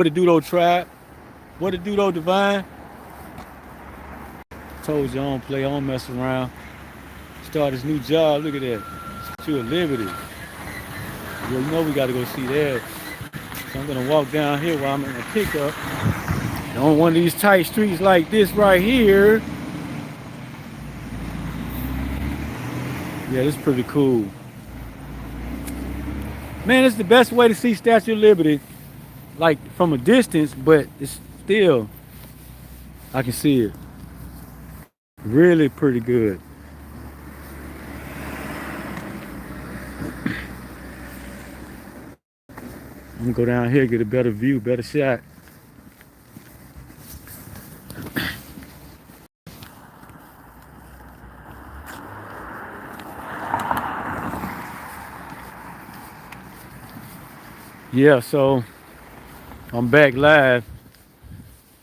What it do though, tribe? What it do though, divine? Told you I don't play, I don't mess around. Start this new job. Look at that. Statue of Liberty. Yeah, you know we gotta go see that. So I'm gonna walk down here while I'm in the pickup. And on one of these tight streets like this right here. Yeah, this is pretty cool. Man, it's the best way to see Statue of Liberty, like from a distance, but it's still, I can see it. Really pretty good. I'm gonna go down here, get a better view, better shot. Yeah, so I'm back live.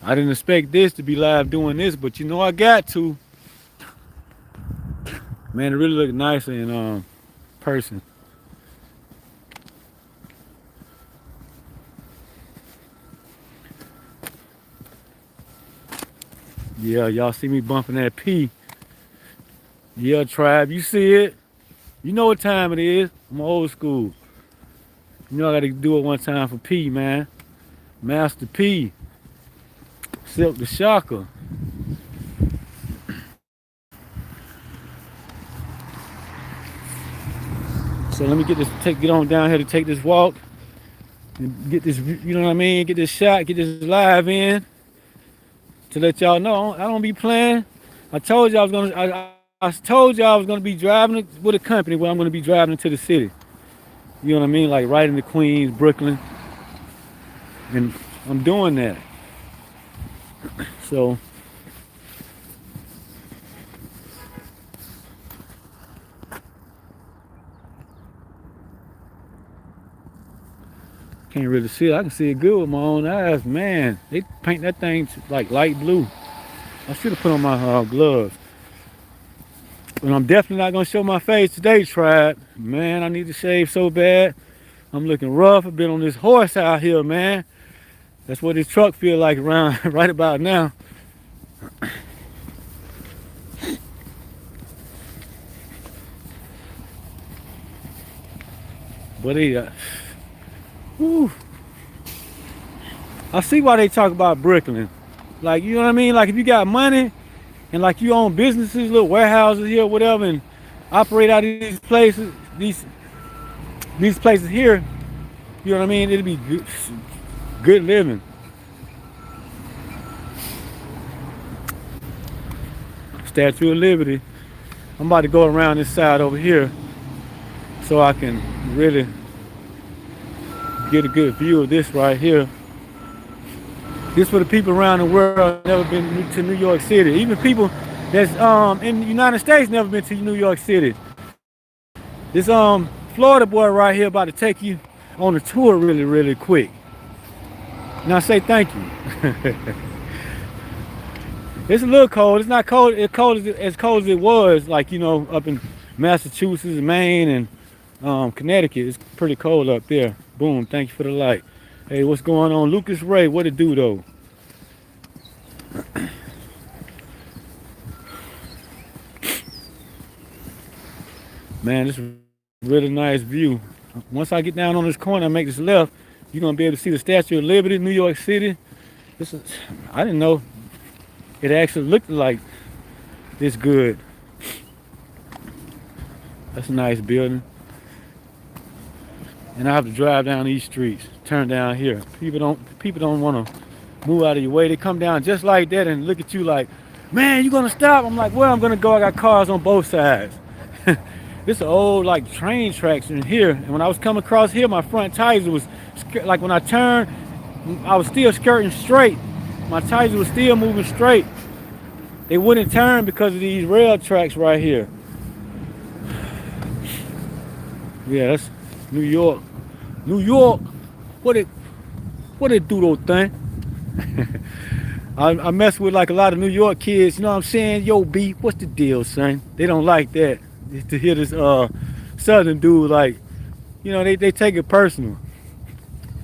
I didn't expect this to be live doing this, but you know I got to. Man, it really looked nice in person. Yeah, y'all see me bumping that P. Yeah, tribe, you see it. You know what time it is. I'm old school. You know I gotta do it one time for P, man. Master P. Silk the Shocker. So let me get on down here to take this walk and get this, you know what I mean? Get this shot, get this live in to let y'all know I don't be playing. I told y'all I told y'all I was gonna be driving with a company where I'm gonna be driving into the city. You know what I mean? Like right into Queens, Brooklyn, and I'm doing that. So can't really see it. I can see it good with my own eyes. Man, they paint that thing like light blue. I should have put on my gloves. But I'm definitely not gonna show my face today, tribe. Man, I need to shave so bad. I'm looking rough. I've been on this horse out here, man. That's what this truck feel like around right about now. But whew. I see why they talk about Brooklyn. Like, you know what I mean? Like if you got money and like you own businesses, little warehouses here, whatever, and operate out of these places here, you know what I mean? It'll be good living. Statue of Liberty. I'm about to go around this side over here so I can really get a good view of this right here. This for the people around the world never been to New York City. Even people that's in the United States never been to New York City. This Florida boy right here about to take you on a tour really, really quick. Now say thank you. It's a little cold. It's not cold. It's cold as cold as it was, like you know, up in Massachusetts, Maine, and Connecticut. It's pretty cold up there. Boom. Thank you for the light. Hey, what's going on, Lucas Ray? What it do though? Man, this is a really nice view. Once I get down on this corner and make this left, you're gonna be able to see the Statue of Liberty, New York City. I didn't know it actually looked like this good. That's a nice building. And I have to drive down these streets, turn down here. People don't want to move out of your way. They come down just like that and look at you like, man, you gonna stop? I'm like, well, I'm gonna go. I got cars on both sides. This is old like train tracks in here. And when I was coming across here, my front tires was like when I turned, I was still skirting straight. My tires was still moving straight. They wouldn't turn because of these rail tracks right here. Yeah, that's New York. New York. What it do those thing? I mess with like a lot of New York kids, you know what I'm saying? Yo, B, what's the deal, son? They don't like that. To hear this southern dude, like, you know, they take it personal.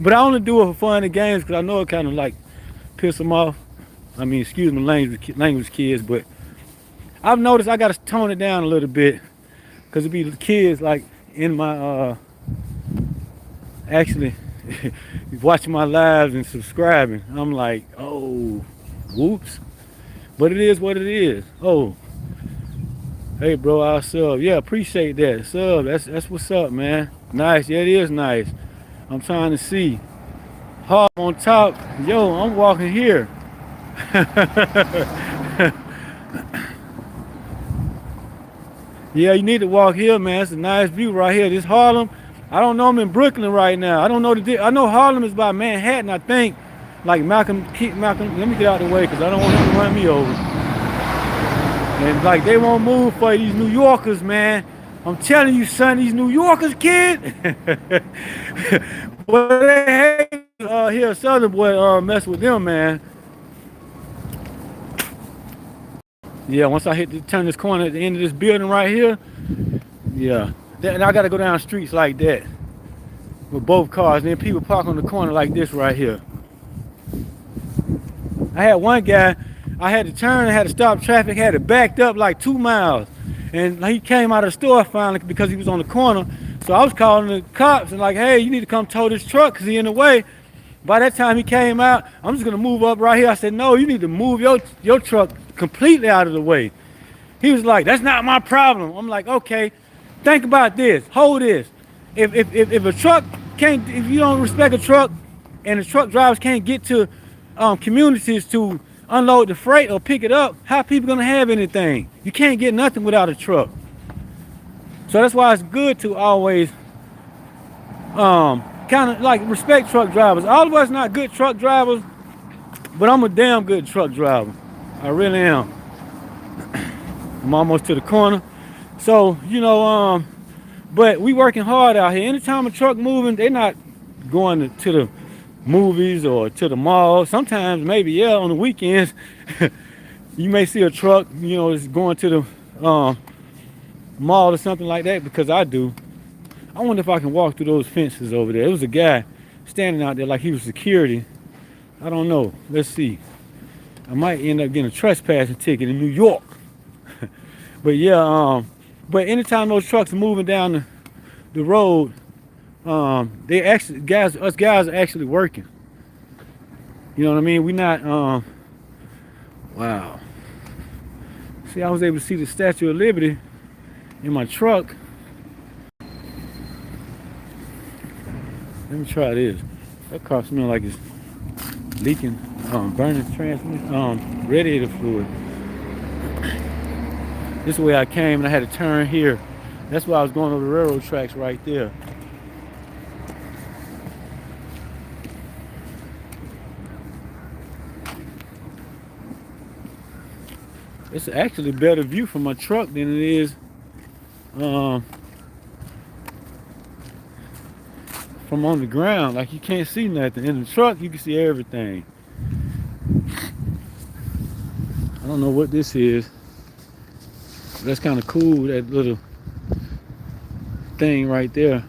But I only do it for fun and games because I know it kind of like piss them off. I mean, excuse my language kids, but I've noticed I got to tone it down a little bit because it be the kids like in my actually watching my lives and subscribing. I'm like, oh, whoops. But it is what it is. Oh, hey, bro, I'll sub. Yeah, appreciate that. Sub, that's what's up, man. Nice. Yeah, it is nice. I'm trying to see. Hard on top. Yo, I'm walking here. Yeah, you need to walk here, man. It's a nice view right here. This Harlem. I don't know. I'm in Brooklyn right now. I don't know I know Harlem is by Manhattan, I think. Like Malcolm. Let me get out of the way because I don't want him to run me over. And like they won't move for these New Yorkers, man. I'm telling you, son, these New Yorkers, kid. Well, they hate here, Southern boy, mess with them, man. Yeah, once I turn this corner at the end of this building right here, yeah. Then I gotta go down streets like that with both cars. And then people park on the corner like this right here. I had one guy, I had to turn, I had to stop traffic, had it backed up like 2 miles. And he came out of the store finally because he was on the corner. So I was calling the cops and like, hey, you need to come tow this truck because he's in the way. By that time he came out, I'm just gonna move up right here. I said, no, you need to move your truck completely out of the way. He was like, that's not my problem. I'm like, okay, think about this, hold this. If a truck can't, if you don't respect a truck and the truck drivers can't get to communities to unload the freight or pick it up, how people gonna have anything? You can't get nothing without a truck. So that's why it's good to always kind of like respect truck drivers. All of us not good truck drivers, but I'm a damn good truck driver. I really am. I'm almost to the corner. So, you know, but we working hard out here. Anytime a truck moving, they're not going to the movies or to the mall. Sometimes maybe, yeah, on the weekends, you may see a truck, you know, is going to the mall or something like that, because I do. I wonder if I can walk through those fences over there. It was a guy standing out there like he was security. I don't know. Let's see. I might end up getting a trespassing ticket in New York. But yeah, but anytime those trucks are moving down the road, they actually, us guys are actually working. You know what I mean? We not, wow. See, I was able to see the Statue of Liberty in my truck. Let me try this. That car smells like it's leaking, burning transmission, radiator fluid. This is the way I came, and I had to turn here. That's why I was going over the railroad tracks right there. It's actually a better view from my truck than it is from on the ground. Like, you can't see nothing. In the truck, you can see everything. I don't know what this is. That's kind of cool, that little thing right there.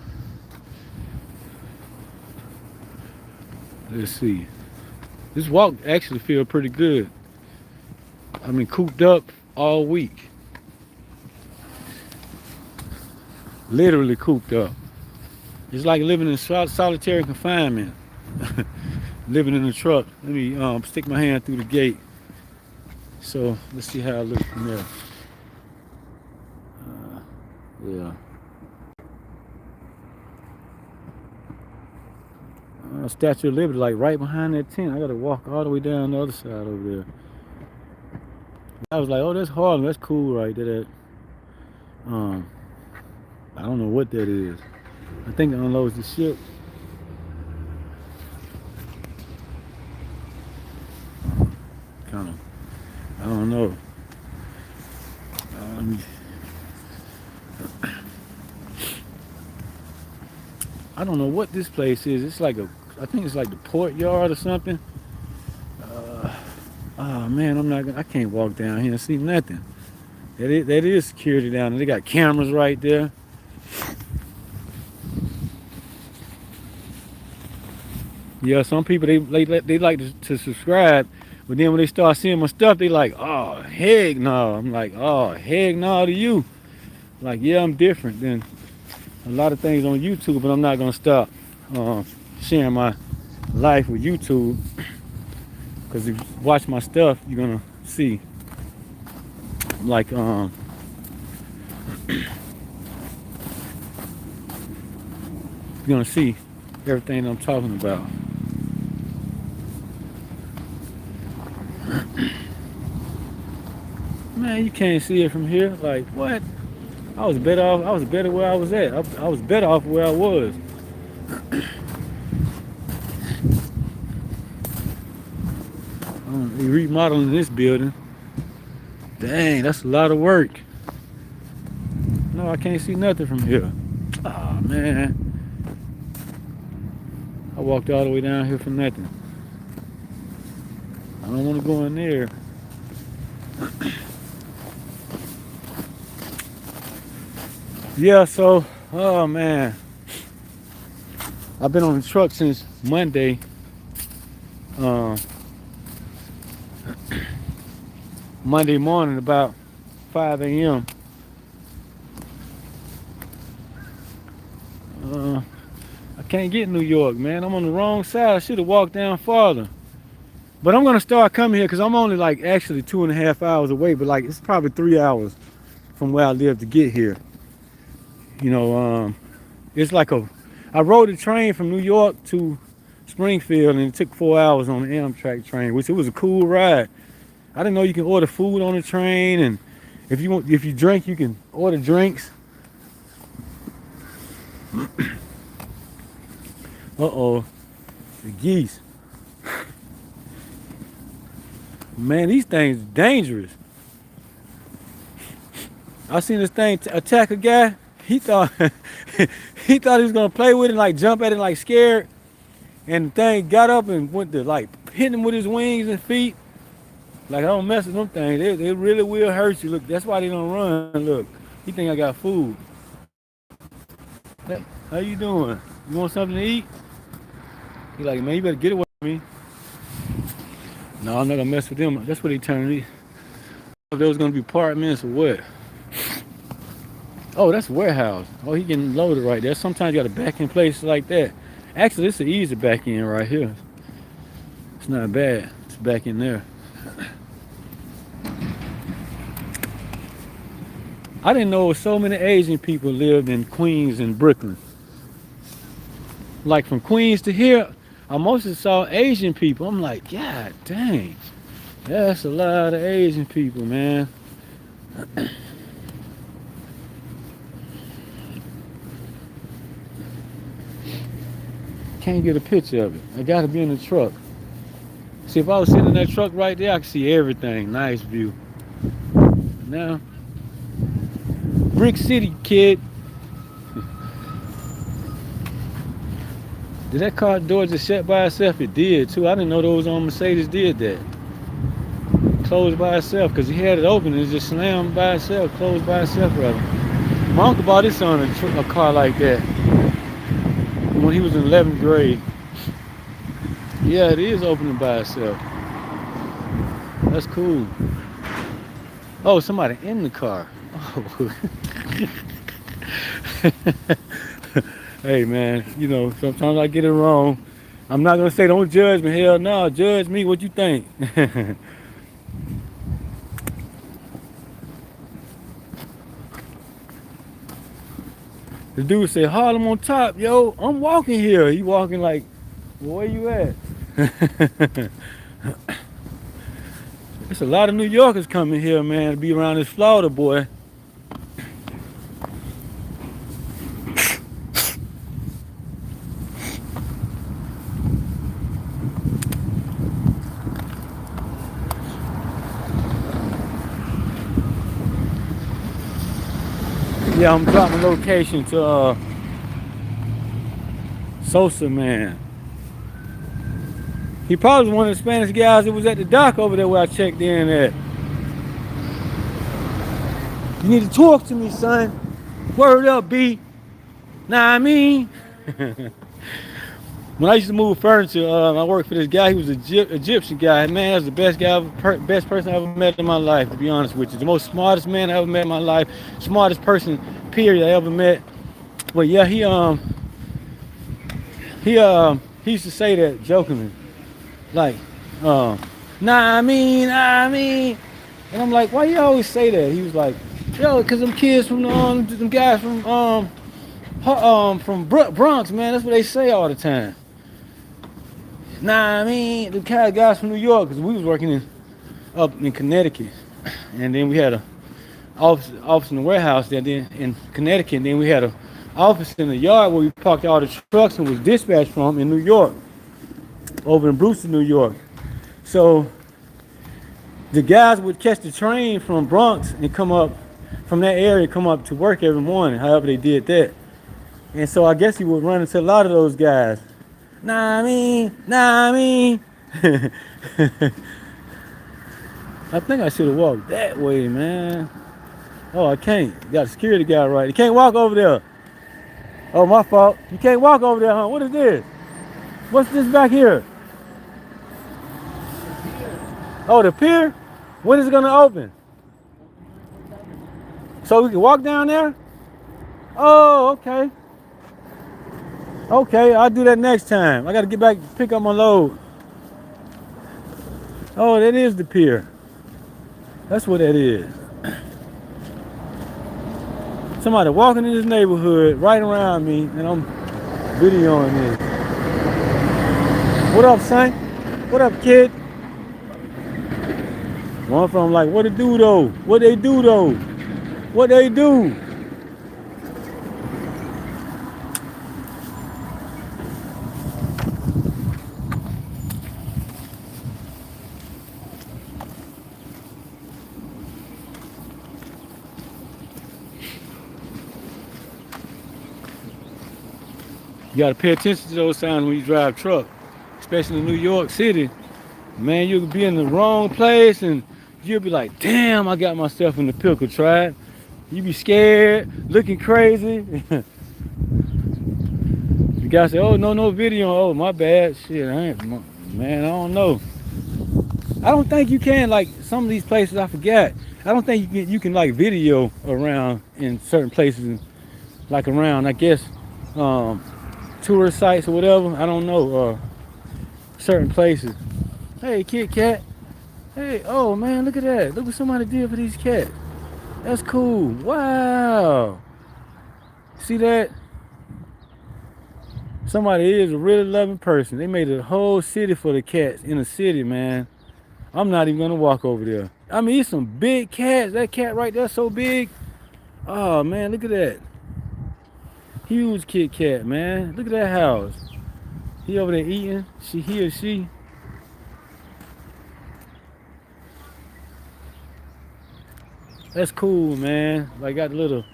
Let's see. This walk actually feels pretty good. I mean, cooped up all week. Literally cooped up. It's like living in solitary confinement. Living in a truck. Let me stick my hand through the gate. So let's see how I look from there. Yeah. Statue of Liberty, like right behind that tent. I gotta walk all the way down the other side over there. I was like, oh, that's Harlem. That's cool right there. I don't know what that is. I think it unloads the ship. Kind of. I don't know. I don't know what this place is. It's like I think it's like the port yard or something. Oh man, I can't walk down here and see nothing. That is security down there. They got cameras right there. Yeah, some people they like to subscribe, but then when they start seeing my stuff, they like, oh heck no. I'm like, oh heck no to you. Like, yeah, I'm different than a lot of things on YouTube, but I'm not gonna stop sharing my life with YouTube, because if you watch my stuff, you're gonna see, like, you're gonna see everything I'm talking about. Man, you can't see it from here. Like, what? I was better off. I was better where I was at. I was better off where I was. They remodeling this building. Dang, that's a lot of work. No, I can't see nothing from here. Oh man, I walked all the way down here for nothing. I don't want to go in there. Yeah, so, oh man, I've been on the truck since Monday. Monday morning about 5 a.m. I can't get New York, man. I'm on the wrong side. I should have walked down farther. But I'm gonna start coming here because I'm only like actually 2.5 hours away, but like it's probably 3 hours from where I live to get here. You know, it's like I rode a train from New York to Springfield, and it took 4 hours on the Amtrak train, which it was a cool ride. I didn't know you can order food on the train, and if you drink, you can order drinks. Uh-oh, the geese. Man, these things are dangerous. I seen this thing attack a guy. He thought he was gonna play with it, like jump at it, like scared. And the thing got up and went to like hit him with his wings and feet. Like, I don't mess with them things. They really will hurt you. Look, that's why they don't run. Look, he think I got food. Hey, how you doing? You want something to eat? He like, man, you better get away from me. No, I'm not gonna mess with them. That's what he turned me. If there was gonna be apartments or what? Oh, that's a warehouse. Oh, he getting loaded right there. Sometimes you gotta back in places like that. Actually, it's an easy back in right here. It's not bad. It's back in there. I didn't know so many Asian people lived in Queens and Brooklyn. Like from Queens to here, I mostly saw Asian people. I'm like, God dang, that's a lot of Asian people, man. Can't get a picture of it. I gotta be in the truck. See, if I was sitting in that truck right there, I could see everything. Nice view. Now, Brick City, kid. Did that car door just shut by itself? It did too. I didn't know those on Mercedes did that. Closed by itself, because he had it open and it just slammed by itself, closed by itself rather. My uncle bought his son a car like that when he was in 11th grade. Yeah, it is opening by itself. That's cool. Oh, somebody in the car. Oh. Hey man, you know, sometimes I get it wrong. I'm not gonna say don't judge me. Hell no, judge me. What you think? The dude said, Harlem on top, yo. I'm walking here. He walking like, well, where you at? There's a lot of New Yorkers coming here, man, to be around this Florida boy. Yeah, I'm dropping location to Sosa, man. He probably was one of the Spanish guys that was at the dock over there where I checked in at. You need to talk to me, son. Word up, B. Nah, I mean. When I used to move furniture, I worked for this guy. He was an Egyptian guy. Man, that was the best guy, best person I ever met in my life. To be honest with you, the most smartest man I ever met in my life, smartest person, period, I ever met. But yeah, he used to say that jokingly, like, um, I mean, and I'm like, why you always say that? He was like, yo, cause them kids from them guys from Bronx, man, that's what they say all the time. Nah, I mean, the kind of guys from New York, because we was working up in Connecticut, and then we had a office in the warehouse there then in Connecticut, and then we had a office in the yard where we parked all the trucks and was dispatched from in New York, over in Brewster, New York. So the guys would catch the train from Bronx and come up from that area, come up to work every morning, however they did that. And so I guess he would run into a lot of those guys. Nah, I mean. I think I should have walked that way, man. Oh, I can't. Got a security guy right. You can't walk over there. Oh, my fault. You can't walk over there, huh? What is this? What's this back here? Oh, the pier? When is it gonna open? So we can walk down there? Oh, okay. Okay, I'll do that next time. I gotta get back, pick up my load. Oh, that is the pier. That's what that is. Somebody walking in this neighborhood right around me, and I'm videoing this. What up, son? What up, kid? One from like, what it do though? What they do though? What they do? You gotta pay attention to those signs when you drive truck, especially in New York City. Man, you'll be in the wrong place and you'll be like, damn, I got myself in the pickle, tribe. You be scared, looking crazy. The guy say, oh, no video. Oh, my bad. Shit, man, I don't know. I don't think you can, like, some of these places, I forgot. I don't think you can like video around in certain places, like around, I guess, tourist sites or whatever. I don't know, certain places. Hey, Kit Kat. Hey, oh man, look at that. Look what somebody did for these cats. That's cool. Wow. See that? Somebody is a really loving person. They made a whole city for the cats in a city, man. I'm not even gonna walk over there. I mean, it's some big cats. That cat right there so big. Oh man, look at that. Huge Kit Kat, man. Look at that house. He over there eating. He or she. That's cool, man. Like got the little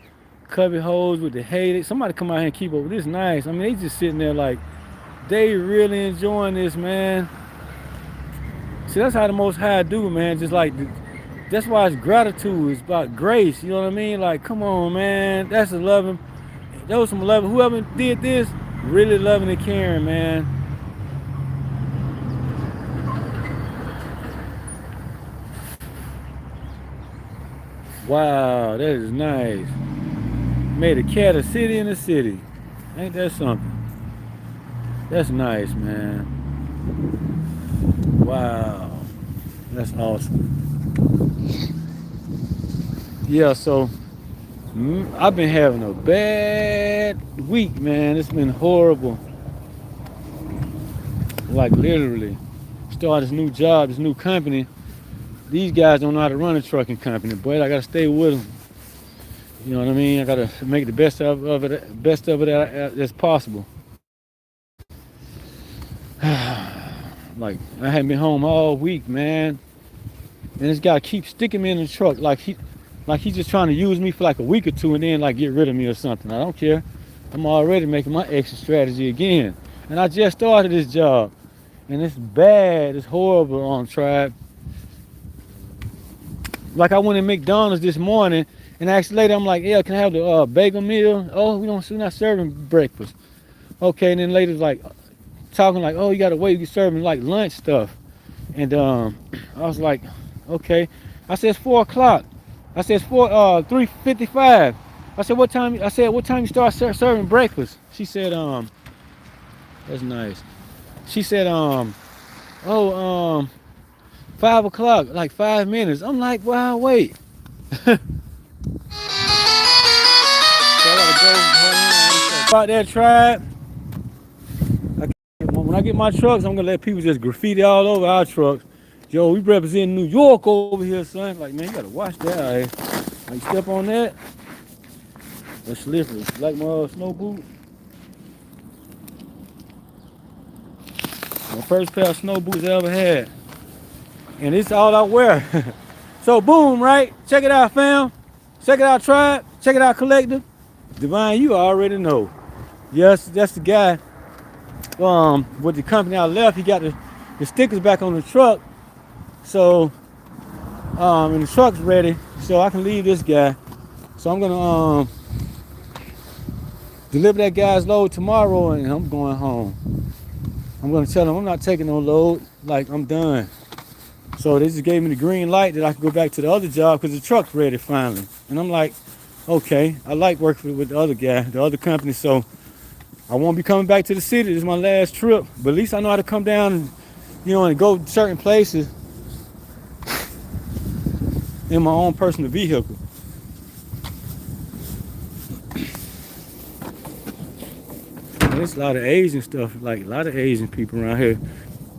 cubby holes with the hay. Somebody come out here and keep up with this. Nice. I mean, they just sitting there like they really enjoying this, man. See, that's how the Most High do, man. Just like that's why it's gratitude. It's about grace. You know what I mean? Like, come on, man. That's a loving. That was some loving. Whoever did this, really loving and caring, man. Wow, that is nice. Made a cat a city in a city. Ain't that something? That's nice, man. Wow. That's awesome. Yeah, so I've been having a bad week, man. It's been horrible. Like literally. Started this new job, this new company. These guys don't know how to run a trucking company, but I gotta stay with them. You know what I mean? I gotta make the best of it as possible. Like I haven't been home all week, man, and this guy keeps sticking me in the truck like he's just trying to use me for like a week or two and then like get rid of me or something. I don't care. I'm already making my exit strategy again, and I just started this job, and it's bad. It's horrible on Tribe. Like I went to McDonald's this morning and asked the lady, I'm like, yeah, can I have the bagel meal? Oh, we're not serving breakfast. Okay, and then later like, talking like, oh, you gotta wait, you serving like lunch stuff. And I was like, okay. I said it's 4 o'clock. I said it's 3:55. I said what time? I said what time you start serving breakfast? She said that's nice. She said oh 5 o'clock, like 5 minutes. I'm like, wow, wait. So I gotta go about that tribe. When I get my trucks, I'm gonna let people just graffiti all over our trucks. Yo, we represent New York over here, son. Like, man, you gotta watch that. Like, you step on that, that's slippery. Like my snow boot. My first pair of snow boots I ever had. And it's all I wear. So boom, right? Check it out, fam. Check it out, tribe. Check it out, collective. Divine, you already know. Yes, that's the guy. With the company I left, he got the stickers back on the truck. So, and the truck's ready, so I can leave this guy. So I'm gonna deliver that guy's load tomorrow, and I'm going home. I'm gonna tell him I'm not taking no load. Like, I'm done. So they just gave me the green light that I can go back to the other job because the truck's ready finally. And I'm like, okay, I like working with the other guy, the other company. So I won't be coming back to the city. This is my last trip. But at least I know how to come down and, and go certain places in my own personal vehicle. And there's a lot of Asian stuff, like a lot of Asian people around here.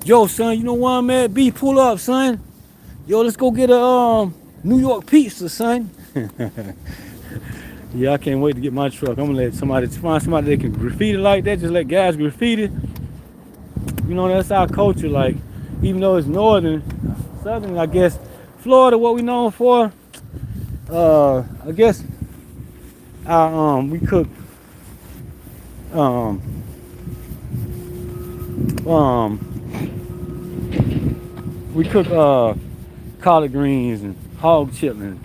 Yo, son, you know where I'm at? B, pull up, son. Yo, let's go get a New York pizza, son. Yeah, I can't wait to get my truck. I'm gonna let find somebody that can graffiti like that. Just let guys graffiti. You know, that's our culture. Like, even though it's southern, I guess Florida, what we known for. I guess we cook collard greens and hog chitlin,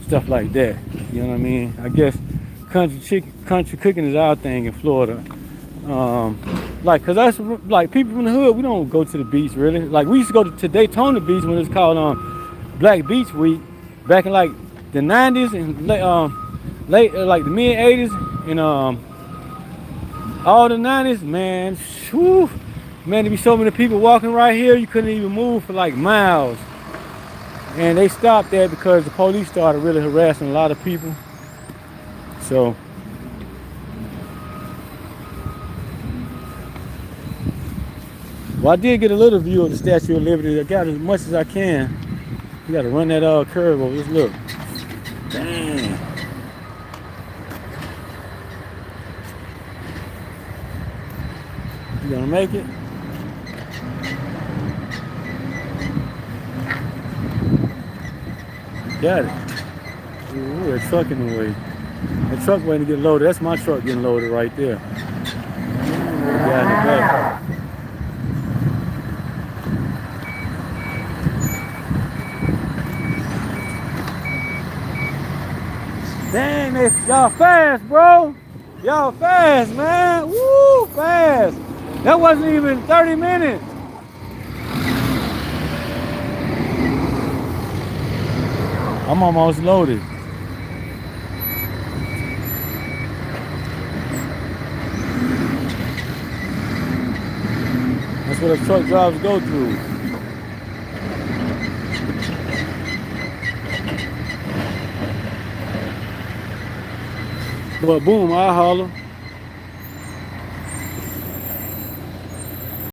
stuff like that. You know what I mean? I guess country cooking is our thing in Florida. Like, cause that's like people from the hood. We don't go to the beach really. Like, we used to go to Daytona Beach when it was called Black Beach Week back in like the 90s and late like the mid 80s and all the 90s. Man, whew, man, there be so many people walking right here. You couldn't even move for like miles. And they stopped that because the police started really harassing a lot of people. So, well, I did get a little view of the Statue of Liberty. I got as much as I can. You got to run that curve over. Just look. Dang. You gonna make it? Got it. Ooh, that truck in the way. That truck waiting to get loaded. That's my truck getting loaded right there. Got in the back. Dang, y'all fast, bro. Y'all fast, man. Woo, fast. That wasn't even 30 minutes. I'm almost loaded. That's what the truck drivers go through. But boom, I holler.